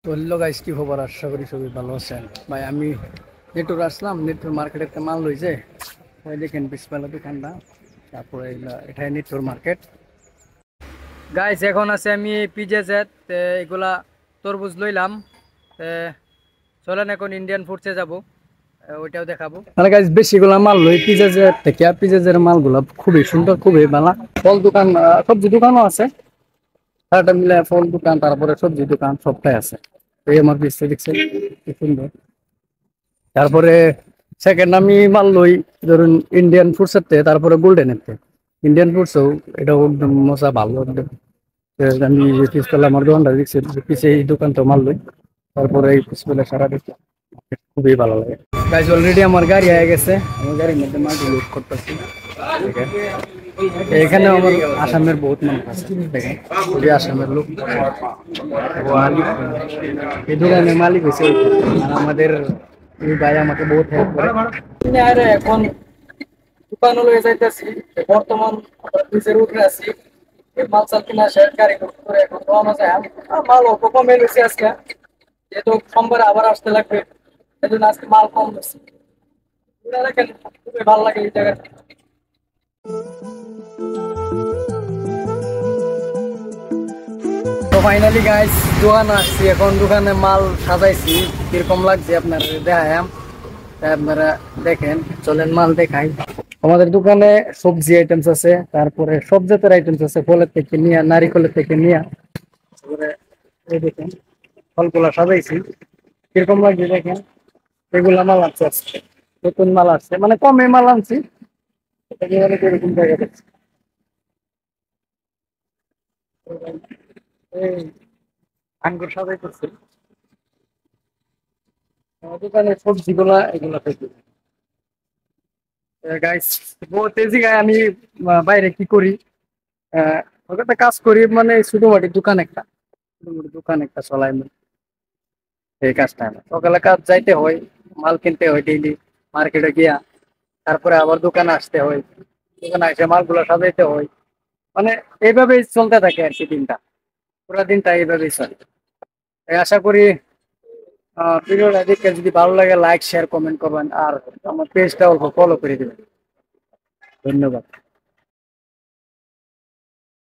তো hello guys, কি খবর? আশা করি সবাই ভালো আছেন। ভাই আমি নেটওয়ার্ক আসলাম, নেটওয়ার্ক মার্কেটে একটা মাল লইছে। ওই দেখেন বিসমেল্লা দোকানটা, তারপরে এটাই নেটওয়ার্ক মার্কেট। গাইস এখন আছে আমি পিজে জেড, এগুলা তরমুজ লইলাম। চলেন এখন ইন্ডিয়ান ফুডসে যাব, ওইটাও দেখাবো। মানে গাইস বেশিগুলা মাল লই পিজে জেড থেকে। পিজে জেড মালগুলা খুবই সুন্দর, খুবই ভালো। ফল দোকান, সবজি দোকানও আছে, সারাটা মিলে ফল দোকান তারপরে সবজি দোকান সবটাই আছে। এই আমার পিসে দেখছেন কি সুন্দর। তারপরে সেকেন্ড আমি মাল লই ধরুন ইন্ডিয়ান ফুডসের থেকে, তারপরে গোল্ডেন এর থেকে। ইন্ডিয়ান ফুডসও এটাও একদম মজা ভালো একদম। আমি পিসতলা আমার দোকানটা দেখছি, পিছে এই দোকান তো মাল লই, তারপরে এই পিসতলা সারা দেখি খুবই ভালো লাগে। গাইজ অলরেডি আমার গাড়ি হয়ে গেছে, আমার গাড়ির মধ্যে মাল লোড করতেছি। এখানে আমার আসামের বহুত মানুষ আছে, দেখেন খুবই আসামের লোক। মালিক, এই দোকানের মালিক হয়েছে আর আমাদের এই ভাই আমাকে বহুত হেল্প করে। আরে এখন দোকান লয়ে যাইতেছি, বর্তমান ব্রিজের উপরে আছি। মাল চাল কিনা শেষ, গাড়ি করে এখন রওনা যায়। মাল অল্প কমে লইছি আজকে, যেহেতু সোমবারে আবার আসতে লাগবে, সেজন্য আজকে মাল কম লইছি। দেখেন খুবই ভালো লাগে এই জায়গাটা। তো ফাইনালি গাইস দোকানে আসছি, এখন দোকানে মাল সাজাইছি। কিরকম লাগছে আপনার দেখায়াম, আপনারা দেখেন। চলেন মাল দেখাই। আমাদের দোকানে সবজি আইটেমস আছে, তারপরে সব জাতের আইটেমস আছে, ফলের থেকে নিয়ে নারিকেলের থেকে নিয়ে। তারপরে এই দেখেন ফলগুলা সাজাইছি, কিরকম লাগছে দেখেন। এগুলা মাল আছে আজকে, নতুন মাল আসছে, মানে কমে মাল আনছি। একেবারে কিরকম জায়গা দেখছি, এই আঙ্গুর সাজাইতেছি। দোকানে সবজি গুলা এগুলা থেকে গাইস বহুত তেজি গায়ে আমি বাইরে কি করি, ওটা কাজ করি, মানে ছোটখাটো দোকান একটা, ছোটখাটো দোকান একটা চলাই আমি। এই কাজটা আমার সকালে কাজ যাইতে হয়, মাল কিনতে হয় ডেইলি মার্কেটে গিয়া, তারপরে আবার দোকানে আসতে হয়, দোকানে এসে মালগুলো সাজাইতে হয়। মানে এইভাবেই চলতে থাকে আর কি দিনটা, পুরো দিনটা এইভাবেই চলে। আশা করি ভিডিওটা দেখে যদি ভালো লাগে লাইক শেয়ার কমেন্ট করবেন, আর আমার পেজটা অল্প ফলো করে দেবেন। ধন্যবাদ।